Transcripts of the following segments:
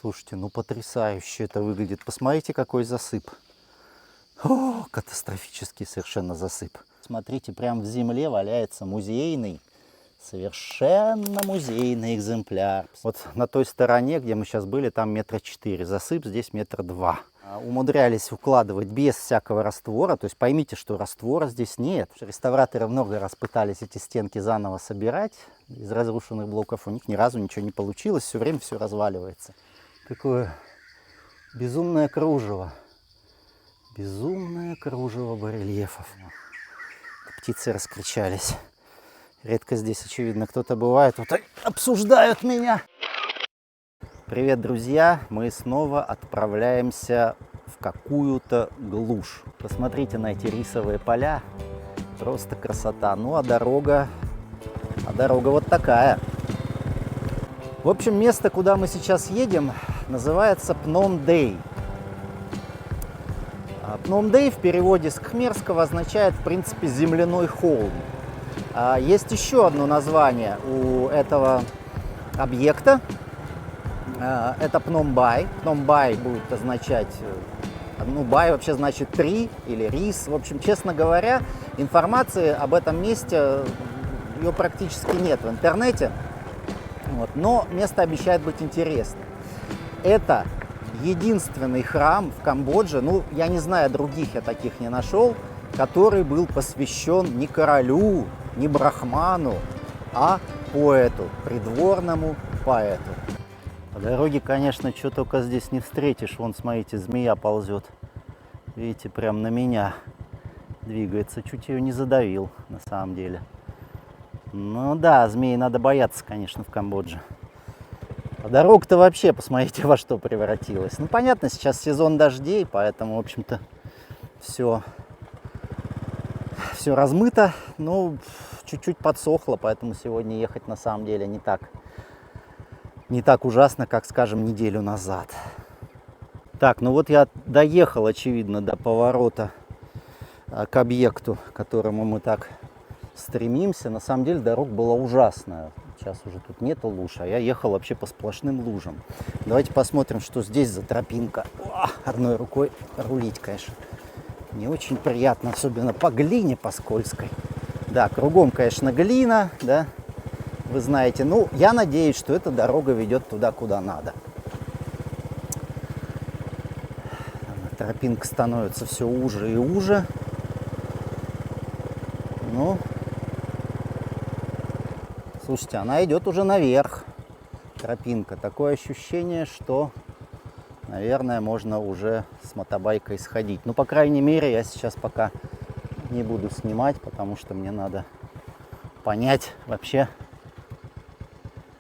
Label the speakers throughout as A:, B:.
A: Слушайте, ну потрясающе это выглядит. Посмотрите, какой засып. О, катастрофический совершенно засып. Смотрите, прям в земле валяется музейный, совершенно музейный экземпляр. Вот на той стороне, где мы сейчас были, там 4 метра засып, здесь 2 метра. Умудрялись укладывать без всякого раствора. То есть поймите, что раствора здесь нет. Реставраторы много раз пытались эти стенки заново собирать из разрушенных блоков. У них ни разу ничего не получилось. Все время все разваливается. Какое безумное кружево. Безумное кружево барельефов. Птицы раскричались. Редко здесь, очевидно, кто-то бывает. Вот обсуждают меня. Привет, друзья! Мы снова отправляемся в какую-то глушь. Посмотрите на эти рисовые поля. Просто красота. Ну а дорога вот такая. В общем, место, куда мы сейчас едем, называется Пном-Дей. Пном-Дей в переводе с кхмерского означает, в принципе, земляной холм. Есть еще одно название у этого объекта. Это Пном-Бай. Пном-Бай будет означать, ну, бай вообще значит три или рис. В общем, честно говоря, информации об этом месте, ее практически нет в интернете. Вот. Но место обещает быть интересным. Это единственный храм в Камбодже, ну, я не знаю, других я таких не нашел, который был посвящен не королю, не брахману, а поэту, придворному поэту. По дороге, конечно, что только здесь не встретишь. Вон, смотрите, змея ползет. Видите, прям на меня двигается. Чуть ее не задавил, на самом деле. Ну да, змеи надо бояться, конечно, в Камбодже. А дорога-то вообще, посмотрите, во что превратилась. Ну, понятно, сейчас сезон дождей, поэтому, в общем-то, все размыто. Ну, чуть-чуть подсохло, поэтому сегодня ехать на самом деле не так ужасно, как, скажем, неделю назад. Так, ну вот я доехал, очевидно, до поворота к объекту, к которому мы так стремимся. На самом деле дорога была ужасная. Сейчас уже тут нету луж, а я ехал вообще по сплошным лужам. Давайте посмотрим, что здесь за тропинка. Одной рукой рулить, конечно, не очень приятно, особенно по глине, по скользкой. Да, кругом, конечно, глина, да. Вы знаете, ну, я надеюсь, что эта дорога ведет туда, куда надо. Тропинка становится все уже и уже. Ну, слушайте, она идет уже наверх, тропинка. Такое ощущение, что, наверное, можно уже с мотобайкой сходить. Ну, по крайней мере, я сейчас пока не буду снимать, потому что мне надо понять вообще,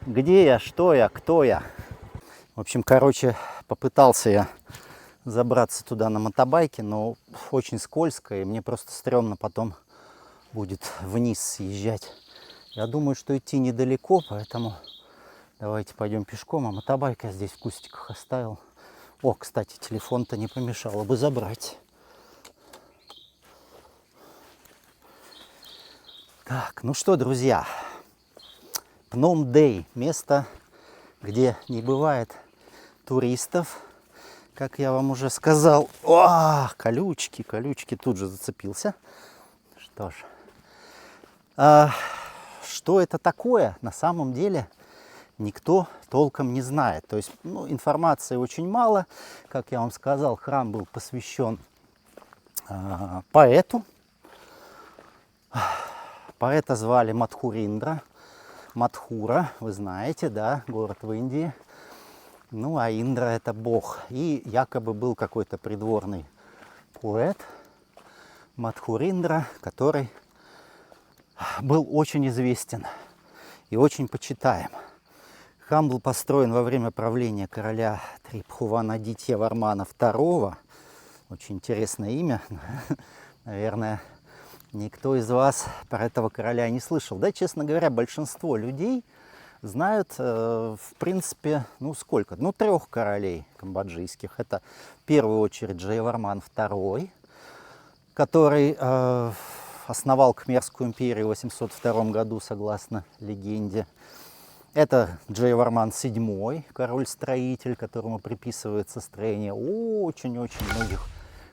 A: где я, что я, кто я. В общем, короче, попытался я забраться туда на мотобайке, но очень скользко, и мне просто стрёмно потом будет вниз съезжать. Я думаю, что идти недалеко, поэтому давайте пойдем пешком, а мотобайк я здесь в кустиках оставил. О, кстати, телефон-то не помешало бы забрать. Так, ну что, друзья, Пном-Дей, место, где не бывает туристов, как я вам уже сказал. О, колючки, тут же зацепился. Что ж, что это такое, на самом деле никто толком не знает. То есть, ну, информации очень мало. Как я вам сказал, храм был посвящен поэту. Поэта звали Мадхуриндра. Мадхура, вы знаете, да, город в Индии. Ну, а Индра — это бог. И якобы был какой-то придворный поэт Мадхуриндра, который был очень известен и очень почитаем. Храм был построен во время правления короля Трибхуванадитья Вармана II. Очень интересное имя. Наверное, никто из вас про этого короля не слышал. Да, честно говоря, большинство людей знают, в принципе, ну сколько? Ну, 3 королей камбоджийских. Это в первую очередь Джайаварман II, который основал Кхмерскую империю в 802 году, согласно легенде. Это Джайварман VII, король-строитель, которому приписывается строение очень-очень многих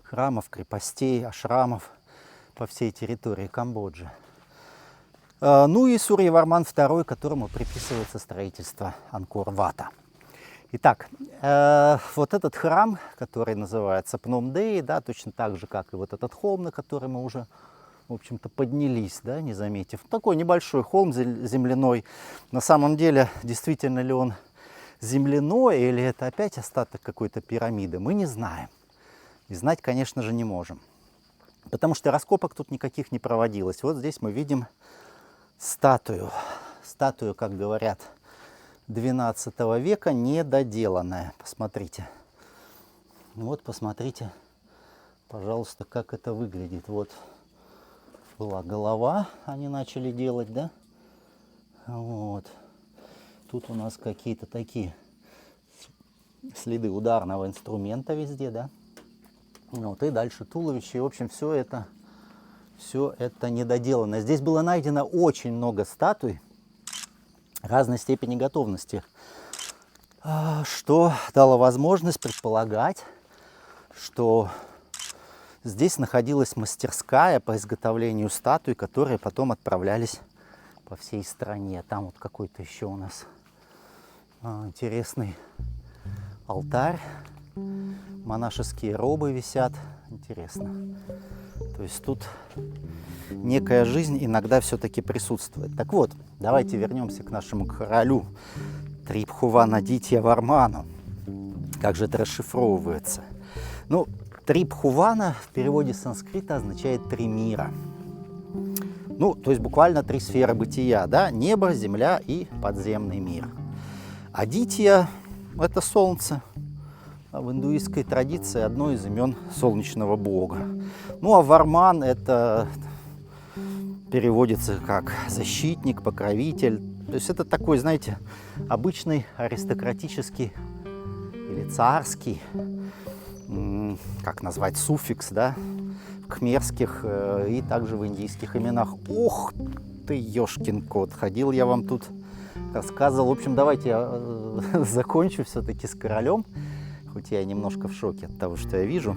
A: храмов, крепостей, ашрамов по всей территории Камбоджи. Ну и Сурьяварман II, которому приписывается строительство Ангкор-Вата. Итак, вот этот храм, который называется Пномдей, да, точно так же, как и вот этот холм, на который мы уже, в общем-то, поднялись, да, не заметив. Такой небольшой холм земляной. На самом деле, действительно ли он земляной или это опять остаток какой-то пирамиды, мы не знаем. И знать, конечно же, не можем. Потому что раскопок тут никаких не проводилось. Вот здесь мы видим статую. Статую, как говорят, XII века, недоделанная. Посмотрите. Вот, посмотрите, пожалуйста, как это выглядит. Вот была голова, они начали делать, да? Вот. Тут у нас какие-то такие следы ударного инструмента везде, да? Вот, и дальше туловище. И, в общем, все это недоделано. Здесь было найдено очень много статуй разной степени готовности, что дало возможность предполагать, что здесь находилась мастерская по изготовлению статуй, которые потом отправлялись по всей стране. Там вот какой-то еще у нас интересный алтарь. Монашеские робы висят. Интересно. То есть тут некая жизнь иногда все-таки присутствует. Так вот, давайте вернемся к нашему королю Трибхувана-Адитья Варману. Как же это расшифровывается? Ну, Трибхувана в переводе с санскрита означает «три мира». Ну, то есть буквально три сферы бытия, да? Небо, земля и подземный мир. Адитья – это солнце. В индуистской традиции одно из имен солнечного бога. Ну а Варман это переводится как защитник, покровитель. То есть это такой, знаете, обычный аристократический или царский, как назвать, суффикс, да, в кхмерских и также в индийских именах. Ох ты, ёшкин кот, ходил я вам тут, рассказывал. В общем, давайте я закончу все-таки с королем. Хоть я немножко в шоке от того, что я вижу.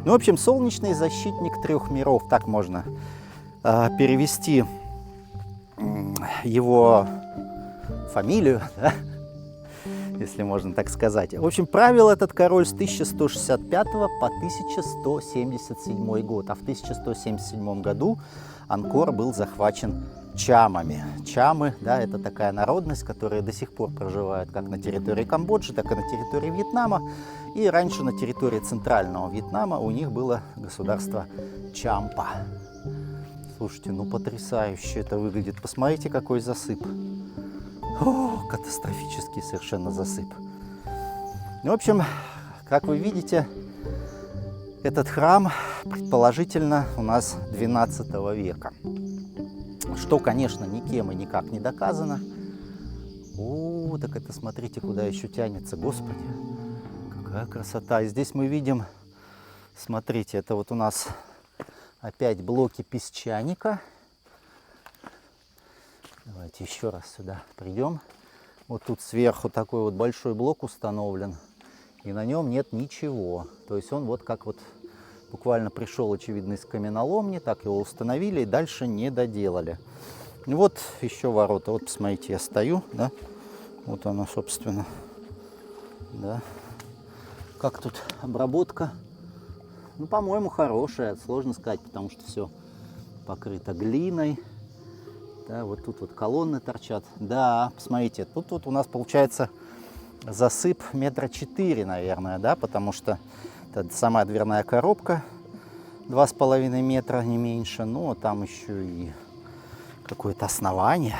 A: Ну, в общем, солнечный защитник трех миров, так можно перевести его фамилию, да? Если можно так сказать. В общем, правил этот король с 1165 по 1177 год. А в 1177 году Ангкор был захвачен чамами. Чамы, да, это такая народность, которая до сих пор проживает как на территории Камбоджи, так и на территории Вьетнама. И раньше на территории центрального Вьетнама у них было государство Чампа. Слушайте, ну потрясающе это выглядит. Посмотрите, какой засып. О, катастрофический совершенно засып. В общем, как вы видите, этот храм предположительно у нас XII века. Что, конечно, никем и никак не доказано. О, так это смотрите, куда еще тянется, Господи. Какая красота. И здесь мы видим, смотрите, это вот у нас опять блоки песчаника. Давайте еще раз сюда придем. Вот тут сверху такой вот большой блок установлен. И на нем нет ничего. То есть он вот как вот буквально пришел, очевидно, из каменоломни, так его установили и дальше не доделали. Вот еще ворота. Вот посмотрите, я стою, да? Вот оно, собственно. Да. Как тут обработка? Ну, по-моему, хорошая. Сложно сказать, потому что все покрыто глиной. Да, вот тут вот колонны торчат. Да, посмотрите, тут вот у нас получается засып 4 метра, наверное, да, потому что это сама дверная коробка 2,5 метра, не меньше. Ну, а там еще и какое-то основание.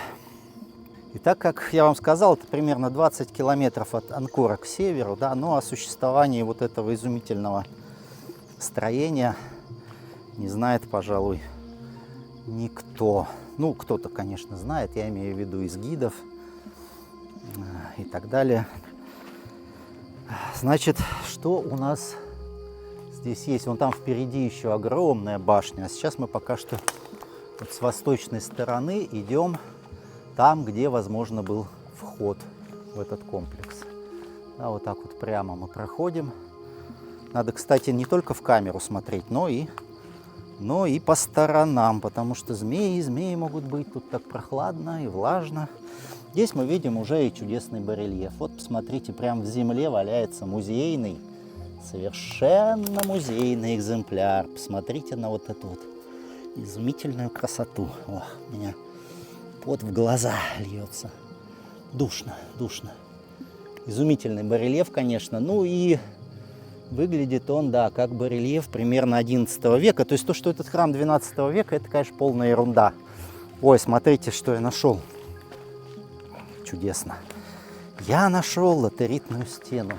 A: И так как я вам сказал, это примерно 20 километров от Ангкора к северу, да, но о существовании вот этого изумительного строения не знает, пожалуй, никто. Ну, кто-то, конечно, знает, я имею в виду из гидов и так далее. Значит, что у нас здесь есть? Вон там впереди еще огромная башня. А сейчас мы пока что вот с восточной стороны идем там, где, возможно, был вход в этот комплекс. Да, вот так вот прямо мы проходим. Надо, кстати, не только в камеру смотреть, но и по сторонам, потому что змеи могут быть. Тут так прохладно и влажно. Здесь мы видим уже и чудесный барельеф. Вот посмотрите, прямо в земле валяется музейный, совершенно музейный экземпляр. Посмотрите на вот эту вот изумительную красоту. О, у меня пот в глаза льется. Душно, душно. Изумительный барельеф, конечно. Ну и выглядит он, да, как барельеф примерно 11 века. То есть то, что этот храм 12 века, это, конечно, полная ерунда. Ой, смотрите, что я нашел. Чудесно. Я нашел латеритную стену.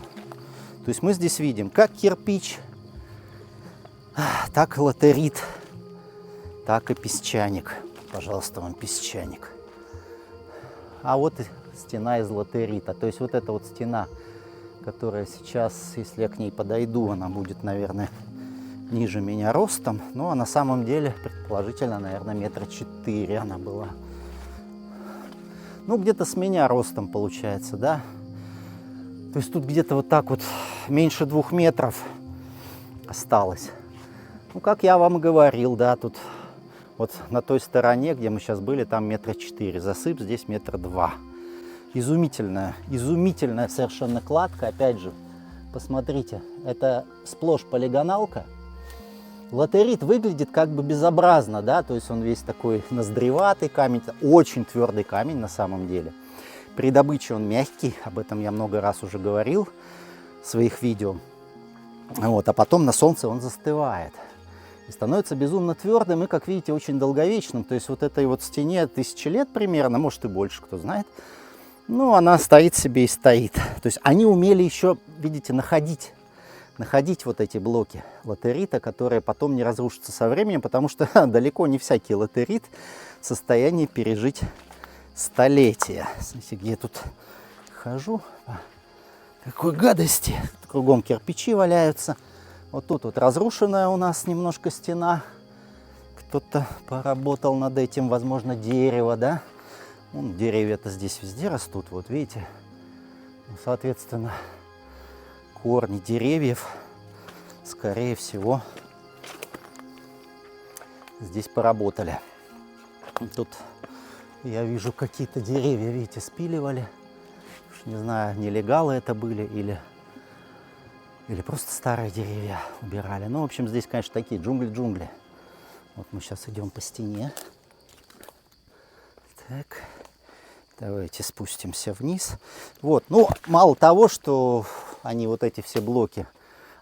A: То есть мы здесь видим как кирпич, так латерит, так и песчаник. Пожалуйста, вам песчаник. А вот и стена из латерита. То есть вот эта вот стена, которая сейчас, если я к ней подойду, она будет, наверное, ниже меня ростом. Ну, а на самом деле, предположительно, наверное, 4 метра она была. Ну, где-то с меня ростом получается, да? То есть тут где-то вот так вот меньше 2 метров осталось. Ну, как я вам и говорил, да, тут вот на той стороне, где мы сейчас были, там 4 метра. Засып здесь 2 метра. Изумительная, изумительная совершенно кладка. Опять же, посмотрите, это сплошь полигоналка. Латерит выглядит как бы безобразно, да, то есть он весь такой ноздреватый камень, очень твердый камень на самом деле. При добыче он мягкий, об этом я много раз уже говорил в своих видео. Вот, а потом на солнце он застывает и становится безумно твердым и, как видите, очень долговечным. То есть вот этой вот стене 1000 лет примерно, может и больше, кто знает. Ну, она стоит себе и стоит. То есть они умели еще, видите, находить вот эти блоки латерита, которые потом не разрушатся со временем, потому что далеко не всякий латерит в состоянии пережить столетия. Смотрите, где я тут хожу, какой гадости. Кругом кирпичи валяются. Вот тут вот разрушенная у нас немножко стена. Кто-то поработал над этим, возможно, дерево, да? Вон, деревья-то здесь везде растут, вот видите. Соответственно, корни деревьев, скорее всего, здесь поработали. Тут я вижу, какие-то деревья, видите, спиливали. Уж не знаю, нелегалы это были или просто старые деревья убирали. Ну, в общем, здесь, конечно, такие джунгли. Вот мы сейчас идем по стене. Так, давайте спустимся вниз. Вот, ну, мало того, что они вот эти все блоки,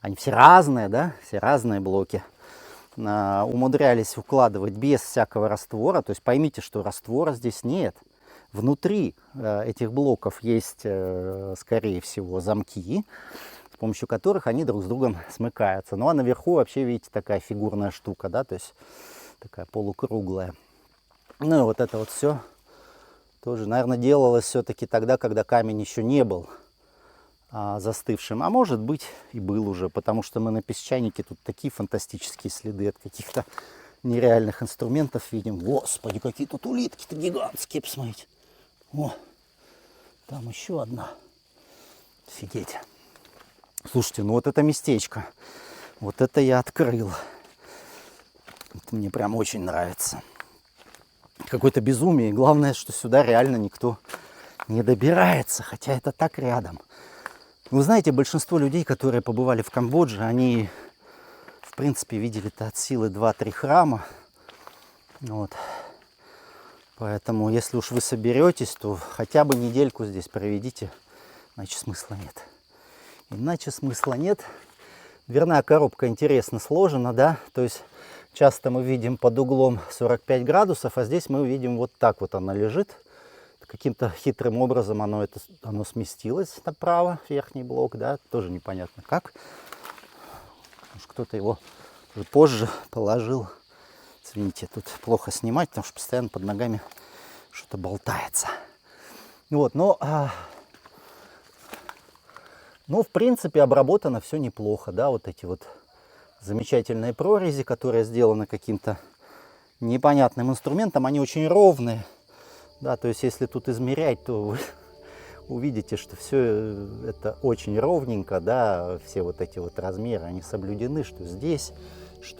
A: они все разные, да, все разные блоки, умудрялись укладывать без всякого раствора. То есть поймите, что раствора здесь нет. Внутри этих блоков есть, скорее всего, замки, с помощью которых они друг с другом смыкаются. Ну а наверху вообще, видите, такая фигурная штука, да, то есть такая полукруглая. Ну и вот это вот все тоже, наверное, делалось все-таки тогда, когда камень еще не был застывшим. А может быть и был уже, потому что мы на песчанике тут такие фантастические следы от каких-то нереальных инструментов видим. Господи, какие тут улитки-то гигантские, посмотрите. О, там еще одна. Офигеть. Слушайте, ну вот это местечко, вот это я открыл. Это мне прям очень нравится. Какое-то безумие. И главное, что сюда реально никто не добирается, хотя это так рядом. Вы знаете, большинство людей, которые побывали в Камбодже, они, в принципе, видели-то от силы 2-3 храма. Вот. Поэтому, если уж вы соберетесь, то хотя бы недельку здесь проведите, иначе смысла нет. Иначе смысла нет. Дверная коробка интересно сложена, да, то есть часто мы видим под углом 45 градусов, а здесь мы видим вот так вот она лежит. Каким-то хитрым образом оно сместилось направо, верхний блок, да, тоже непонятно как. Может, кто-то его уже позже положил. Извините, тут плохо снимать, потому что постоянно под ногами что-то болтается. Вот, но в принципе, обработано все неплохо, да, вот эти вот замечательные прорези, которые сделаны каким-то непонятным инструментом, они очень ровные, да, то есть если тут измерять, то вы увидите, что все это очень ровненько, да, все вот эти вот размеры, они соблюдены, что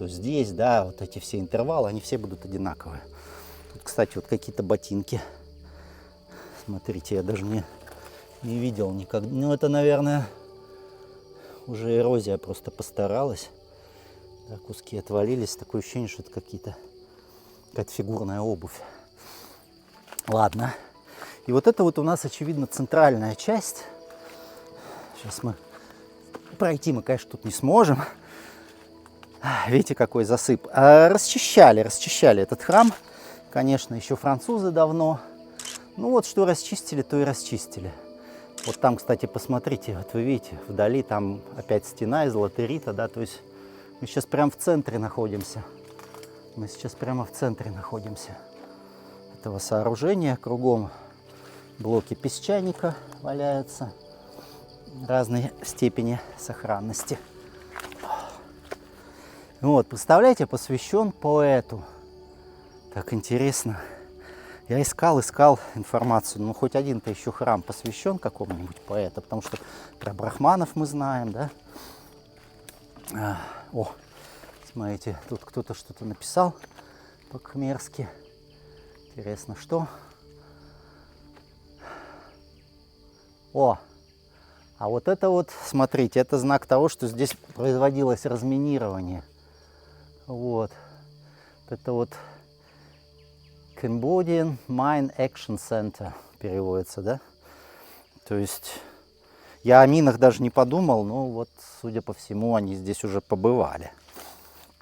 A: здесь, да, вот эти все интервалы, они все будут одинаковые. Тут, кстати, вот какие-то ботинки. Смотрите, я даже не видел никогда. Ну, это, наверное, уже эрозия просто постаралась. Да, куски отвалились. Такое ощущение, что это какая-то фигурная обувь. Ладно. И вот это вот у нас, очевидно, центральная часть. Сейчас мы пройти конечно, тут не сможем. Видите, какой засып. Расчищали этот храм. Конечно, еще французы давно. Ну вот, что расчистили, то и расчистили. Вот там, кстати, посмотрите, вот вы видите, вдали там опять стена из латерита, да, то есть мы сейчас прямо в центре находимся. Мы сейчас прямо в центре находимся этого сооружения. Кругом блоки песчаника валяются разной степени сохранности. Вот, представляете, посвящен поэту. Так интересно. Я искал информацию, ну хоть один-то еще храм посвящен какому-нибудь поэту, потому что про брахманов мы знаем, да. О, смотрите, тут кто-то что-то написал по-кхмерски. Интересно, что? О, а вот это вот, смотрите, это знак того, что здесь производилось разминирование. Вот. Это вот Cambodian Mine Action Center переводится, да? То есть я о минах даже не подумал, но вот, судя по всему, они здесь уже побывали.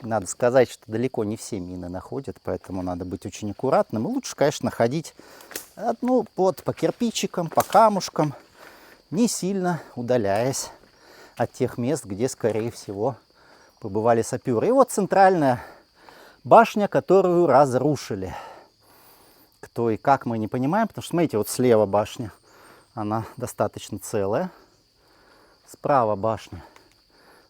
A: Надо сказать, что далеко не все мины находят, поэтому надо быть очень аккуратным. И лучше, конечно, ходить по кирпичикам, по камушкам, не сильно удаляясь от тех мест, где, скорее всего, побывали саперы. И вот центральная башня, которую разрушили. Кто и как, мы не понимаем, потому что, смотрите, вот слева башня, она достаточно целая. Справа башня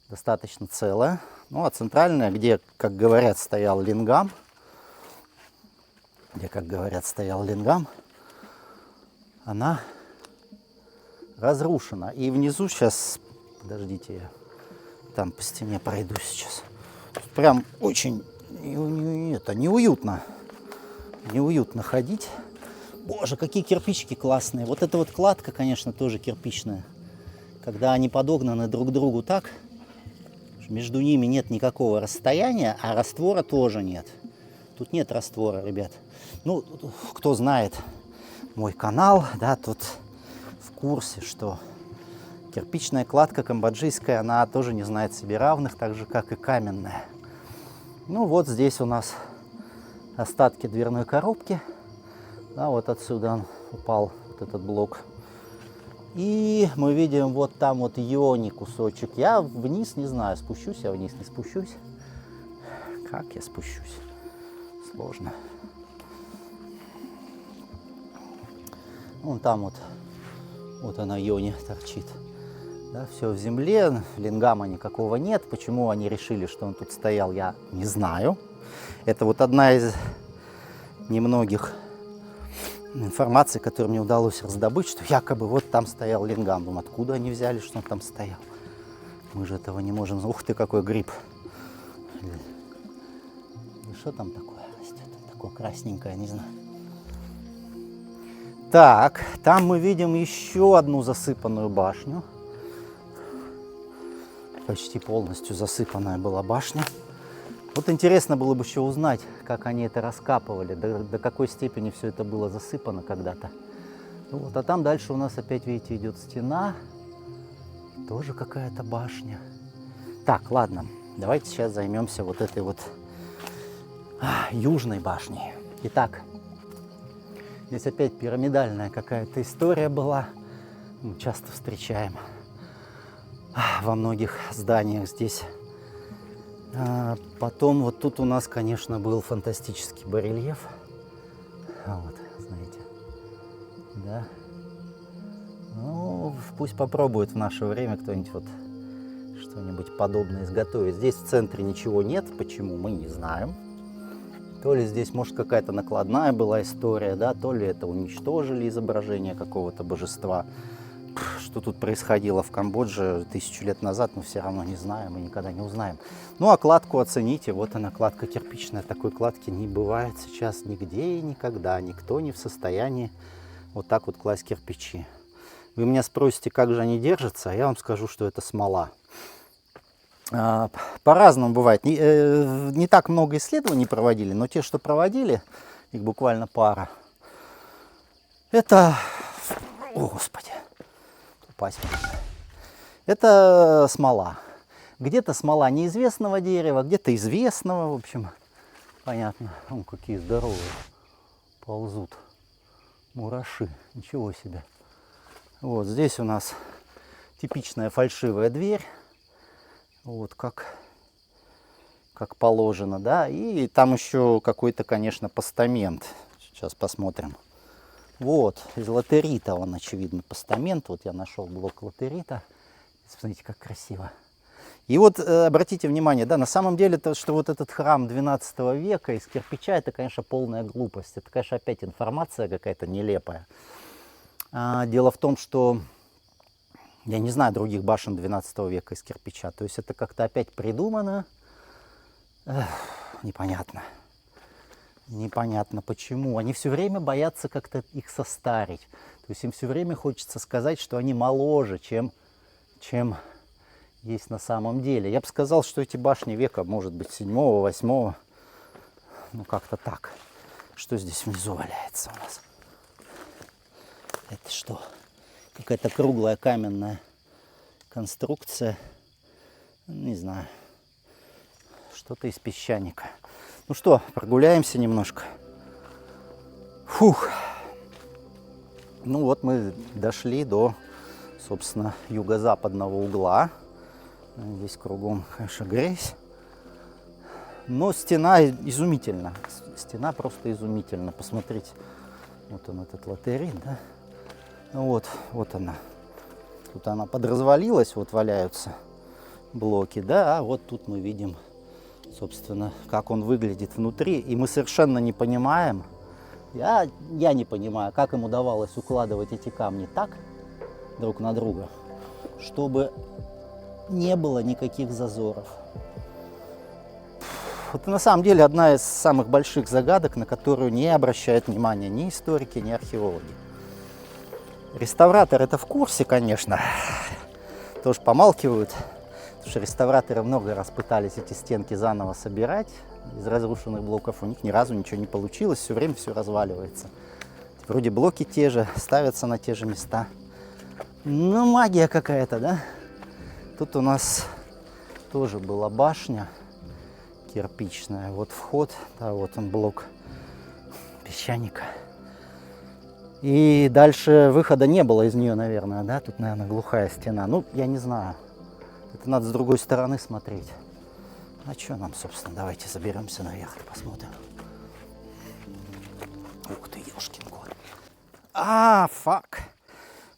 A: достаточно целая. Ну, а центральная, где, как говорят, стоял лингам, она разрушена. И внизу сейчас, подождите, я там по стене пройду сейчас. Прям очень неуютно. Неуютно ходить. Боже, какие кирпичики классные. Вот эта вот кладка, конечно, тоже кирпичная. Когда они подогнаны друг к другу так, между ними нет никакого расстояния, а раствора тоже нет. Тут нет раствора, ребят. Ну, кто знает мой канал, да, тут в курсе, что кирпичная кладка камбоджийская, она тоже не знает себе равных, так же, как и каменная. Ну, вот здесь у нас остатки дверной коробки. Да, вот отсюда он упал, вот этот блок. И мы видим вот там вот йони кусочек. Я вниз не знаю, спущусь я вниз, не спущусь. Как я спущусь? Сложно. Вон там вот она йони торчит. Да, все в земле, лингама никакого нет. Почему они решили, что он тут стоял, я не знаю. Это вот одна из немногих информаций, которую мне удалось раздобыть, что якобы вот там стоял лингам. Думаю, откуда они взяли, что он там стоял? Мы же этого не можем. Ух ты, какой гриб. И что там такое растет? Такое красненькое, не знаю. Так, там мы видим еще одну засыпанную башню. Почти полностью засыпанная была башня. Вот интересно было бы еще узнать, как они это раскапывали, до какой степени все это было засыпано когда-то. Вот, а там дальше у нас опять, видите, идет стена. Тоже какая-то башня. Так, ладно, давайте сейчас займемся вот этой вот южной башней. Итак, здесь опять пирамидальная какая-то история была. Мы часто встречаем во многих зданиях здесь. Потом вот тут у нас, конечно, был фантастический барельеф. Вот, знаете, да. Ну, пусть попробует в наше время кто-нибудь вот что-нибудь подобное изготовить. Здесь в центре ничего нет. Почему, мы не знаем. То ли здесь, может, какая-то накладная была история, да, то ли это уничтожили изображение какого-то божества. Что тут происходило в Камбодже 1000 лет назад, мы все равно не знаем и никогда не узнаем. Ну, а кладку оцените. Вот она, кладка кирпичная. Такой кладки не бывает сейчас нигде и никогда. Никто не в состоянии вот так вот класть кирпичи. Вы меня спросите, как же они держатся, а я вам скажу, что это смола. По-разному бывает. Не так много исследований проводили, но те, что проводили, их буквально пара, это... О, Господи! Упасть можно. Это смола. Где-то смола неизвестного дерева, где-то известного, в общем. Понятно. Вон какие здоровые ползут мураши. Ничего себе. Вот здесь у нас типичная фальшивая дверь. Вот как положено, да. И там еще какой-то, конечно, постамент. Сейчас посмотрим. Вот, из латерита он, очевидно, постамент. Вот я нашел блок латерита. Смотрите, как красиво. И вот обратите внимание, да, на самом деле, то, что вот этот храм 12 века из кирпича, это, конечно, полная глупость. Это, конечно, опять информация какая-то нелепая. Дело в том, что я не знаю других башен 12 века из кирпича. То есть это как-то опять придумано. Непонятно. Непонятно почему. Они все время боятся как-то их состарить. То есть им все время хочется сказать, что они моложе, чем есть на самом деле. Я бы сказал, что эти башни века, может быть, 7-го, 8-го. Ну, как-то так. Что здесь внизу валяется у нас? Это что? Какая-то круглая каменная конструкция. Не знаю. Что-то из песчаника. Ну что, прогуляемся немножко. Фух. Ну вот мы дошли до, собственно, юго-западного угла. Здесь кругом, конечно, грязь. Но стена изумительна. Стена просто изумительна. Посмотрите. Вот он, этот латерит, да? Ну вот она. Тут она подразвалилась, вот валяются блоки, да, а вот тут мы видим, собственно, как он выглядит внутри. И мы совершенно не понимаем, я не понимаю, как им удавалось укладывать эти камни так, друг на друга, чтобы не было никаких зазоров. Это на самом деле одна из самых больших загадок, на которую не обращают внимания ни историки, ни археологи. Реставраторы-то в курсе, конечно, тоже помалкивают, потому что реставраторы много раз пытались эти стенки заново собирать из разрушенных блоков, у них ни разу ничего не получилось, все время все разваливается. Вроде блоки те же, ставятся на те же места. Ну, магия какая-то, да? Тут у нас тоже была башня кирпичная, вот вход, да, вот он блок песчаника. И дальше выхода не было из нее, наверное, да? Тут, наверное, глухая стена. Ну, я не знаю. Это надо с другой стороны смотреть. А что нам, собственно? Давайте заберемся наверх и посмотрим. Ух ты, ёшкин кот. Фак.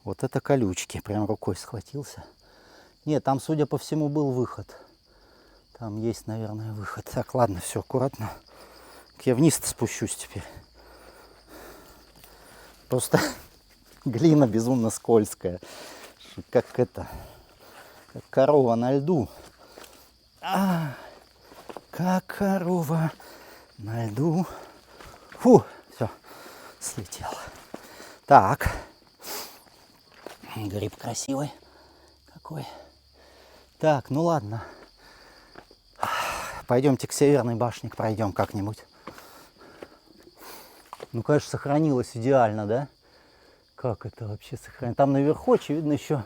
A: Вот это колючки. Прям рукой схватился. Нет, там, судя по всему, был выход. Там есть, наверное, выход. Так, ладно, все, аккуратно. Я вниз-то спущусь теперь. Просто глина безумно скользкая. Как как корова на льду. Как корова на льду. Фу, все, слетел. Так. Гриб красивый какой. Так, ну ладно. Пойдемте к Северной башне пройдем как-нибудь. Ну, конечно, сохранилось идеально, да? Как это вообще сохранилось? Там наверху, очевидно, еще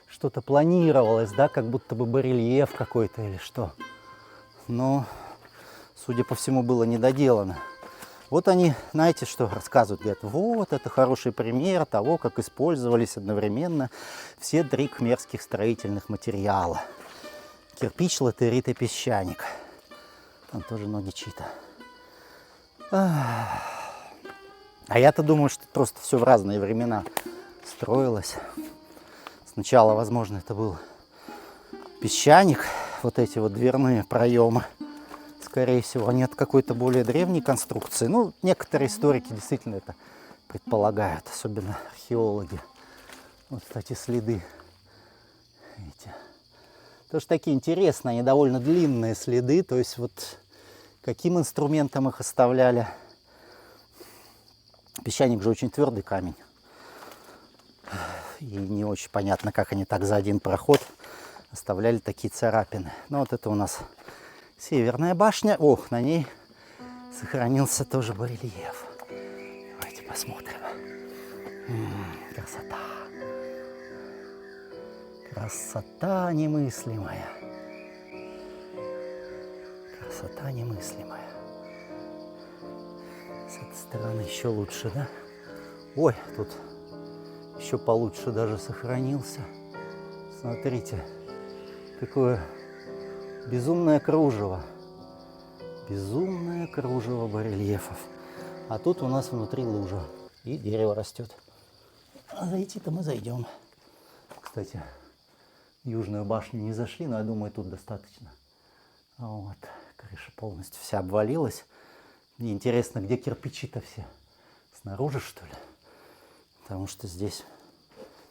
A: что-то планировалось, да? Как будто бы барельеф какой-то или что. Но, судя по всему, было недоделано. Вот они, знаете, что рассказывают? Говорят, вот, это хороший пример того, как использовались одновременно все три кхмерских строительных материала. Кирпич, латерит и песчаник. Там тоже ноги чьи-то. А я-то думаю, что просто все в разные времена строилось. Сначала, возможно, это был песчаник, вот эти вот дверные проемы, скорее всего, они от какой-то более древней конструкции. Ну, некоторые историки действительно это предполагают, особенно археологи. Вот, кстати, следы. Видите? Тоже такие интересные, они довольно длинные следы. То есть вот каким инструментом их оставляли. Песчаник же очень твердый камень. И не очень понятно, как они так за один проход оставляли такие царапины. Ну вот это у нас северная башня. Ох, на ней сохранился тоже барельеф. Давайте посмотрим. Красота. Красота немыслимая. Красота немыслимая. С этой стороны еще лучше, да? Ой, тут еще получше даже сохранился. Смотрите, какое безумное кружево. Безумное кружево барельефов. А тут у нас внутри лужа. И дерево растет. А зайти-то мы зайдем. Кстати, в южную башню не зашли, но я думаю, тут достаточно. Вот. Крыша полностью вся обвалилась. Мне интересно, где кирпичи-то все? Снаружи, что ли? Потому что здесь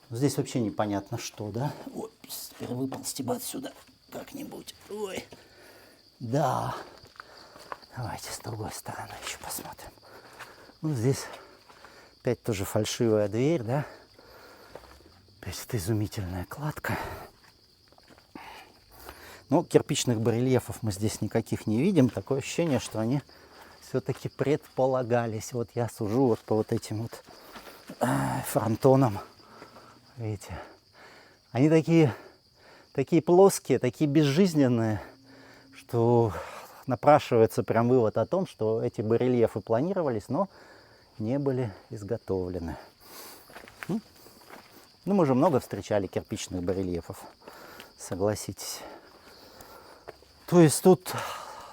A: вообще непонятно что, да? Ой, теперь выползти бы отсюда как-нибудь. Ой, да. Давайте с другой стороны еще посмотрим. Ну, здесь опять тоже фальшивая дверь, да? Опять эта изумительная кладка. Но кирпичных барельефов мы здесь никаких не видим. Такое ощущение, что они все-таки предполагались. Вот я сужу вот по вот этим вот фронтонам. Видите? Они такие плоские, такие безжизненные, что напрашивается прям вывод о том, что эти барельефы планировались, но не были изготовлены. Ну, мы же много встречали кирпичных барельефов, согласитесь. То есть тут,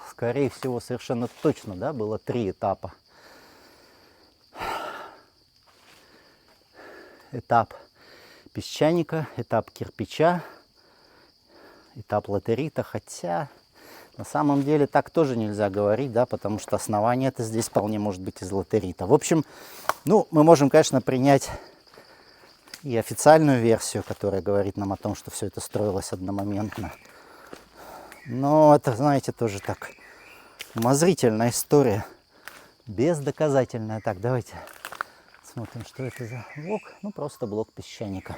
A: скорее всего, совершенно точно, да, было 3 этапа. Этап песчаника, этап кирпича, этап латерита. Хотя на самом деле так тоже нельзя говорить, да, потому что основание это здесь вполне может быть из латерита. В общем, ну, мы можем, конечно, принять и официальную версию, которая говорит нам о том, что все это строилось одномоментно. Но это, знаете, тоже так умозрительная история, бездоказательная. Так, давайте смотрим, что это за блок. Ну, просто блок песчаника.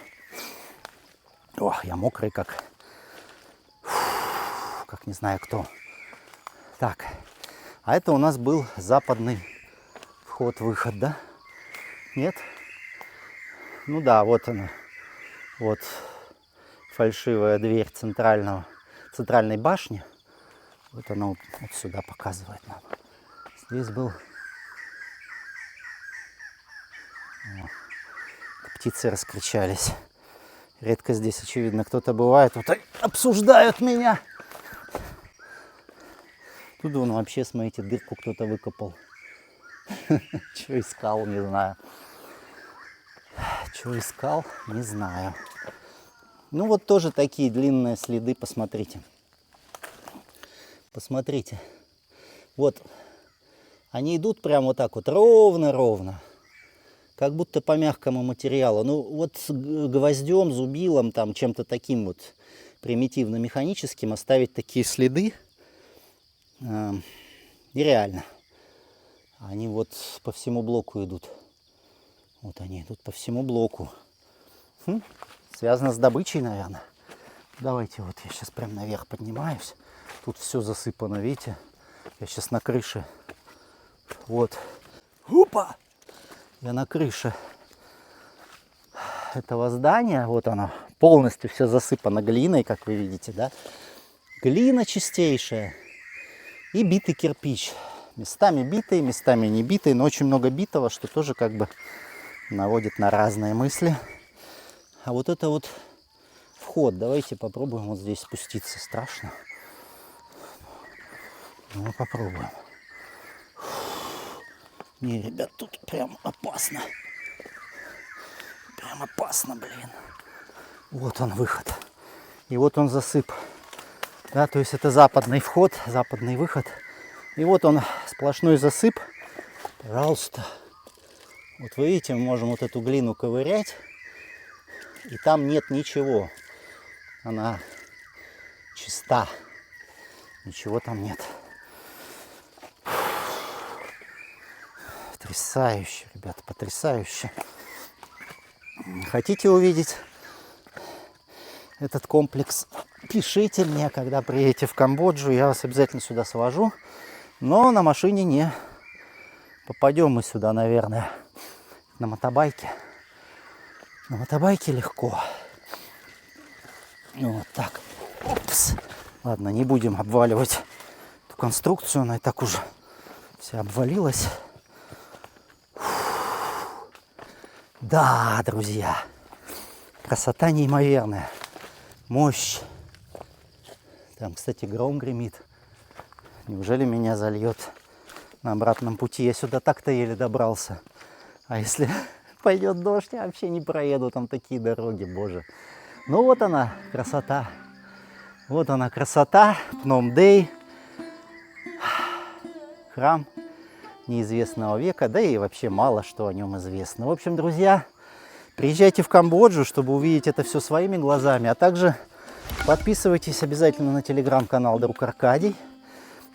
A: Ох, я мокрый, как не знаю кто. Так, а это у нас был западный вход-выход, да? Нет? Ну да, вот она. Вот фальшивая дверь центральной башни. Вот она вот сюда показывает нам. Здесь был... О, птицы раскричались. Редко здесь, очевидно, кто-то бывает. Вот обсуждают меня. Тут вон вообще, смотрите, дырку кто-то выкопал. Что искал, не знаю. Что искал, не знаю. Ну вот тоже такие длинные следы, посмотрите. Посмотрите. Вот они идут прямо вот так вот, ровно-ровно. Как будто по мягкому материалу. Ну вот с гвоздем, зубилом, там чем-то таким вот примитивно-механическим оставить такие следы нереально. Они вот по всему блоку идут. Вот они идут по всему блоку. Связано с добычей, наверное. Давайте вот я сейчас прям наверх поднимаюсь. Тут все засыпано, видите? Я сейчас на крыше. Вот. Опа! Я на крыше этого здания. Вот оно. Полностью все засыпано глиной, как вы видите, да? Глина чистейшая. И битый кирпич. Местами битый, местами не битый. Но очень много битого, что тоже как бы наводит на разные мысли. А вот это вот вход. Давайте попробуем вот здесь спуститься. Страшно. Ну, попробуем. Не, ребят, тут прям опасно. Прям опасно, блин. Вот он выход. И вот он засып. Да, то есть это западный вход, западный выход. И вот он, сплошной засып. Пожалуйста. Вот вы видите, мы можем вот эту глину ковырять. И там нет ничего. Она чиста. Ничего там нет. Потрясающе, ребята, потрясающе. Хотите увидеть этот комплекс? Пишите мне, когда приедете в Камбоджу. Я вас обязательно сюда свожу. Но на машине не попадем мы сюда, наверное. На мотобайке. На мотобайке легко. Вот так. Опс. Ладно, не будем обваливать эту конструкцию. Она и так уже вся обвалилась. Да, друзья. Красота неимоверная. Мощь. Там, кстати, гром гремит. Неужели меня зальет на обратном пути? Я сюда так-то еле добрался. А если пойдет дождь, я вообще не проеду. Там такие дороги, боже. Ну вот она, красота. Вот она, красота. Пном-Дэй. Храм неизвестного века. Да и вообще мало что о нем известно. В общем, друзья, приезжайте в Камбоджу, чтобы увидеть это все своими глазами. А также подписывайтесь обязательно на телеграм-канал Друг Аркадий,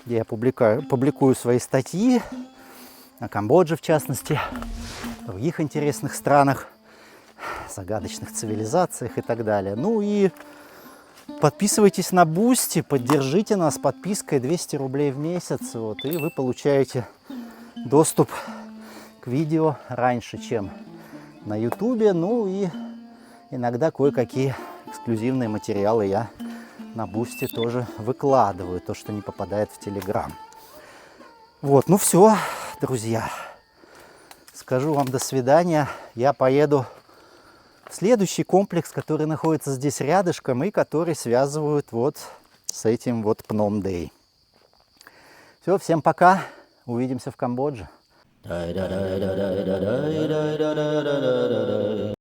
A: где я публикую свои статьи о Камбодже, в частности, в других интересных странах, загадочных цивилизациях и так далее. Ну и подписывайтесь на Boosty, поддержите нас подпиской 200 рублей в месяц, вот, и вы получаете доступ к видео раньше, чем на Ютубе. Ну и иногда кое-какие эксклюзивные материалы я на Boosty тоже выкладываю, то, что не попадает в Телеграм. Вот, ну все, друзья. Скажу вам до свидания. Я поеду в следующий комплекс, который находится здесь рядышком и который связывают вот с этим вот Пном-Дэй. Все, всем пока. Увидимся в Камбодже.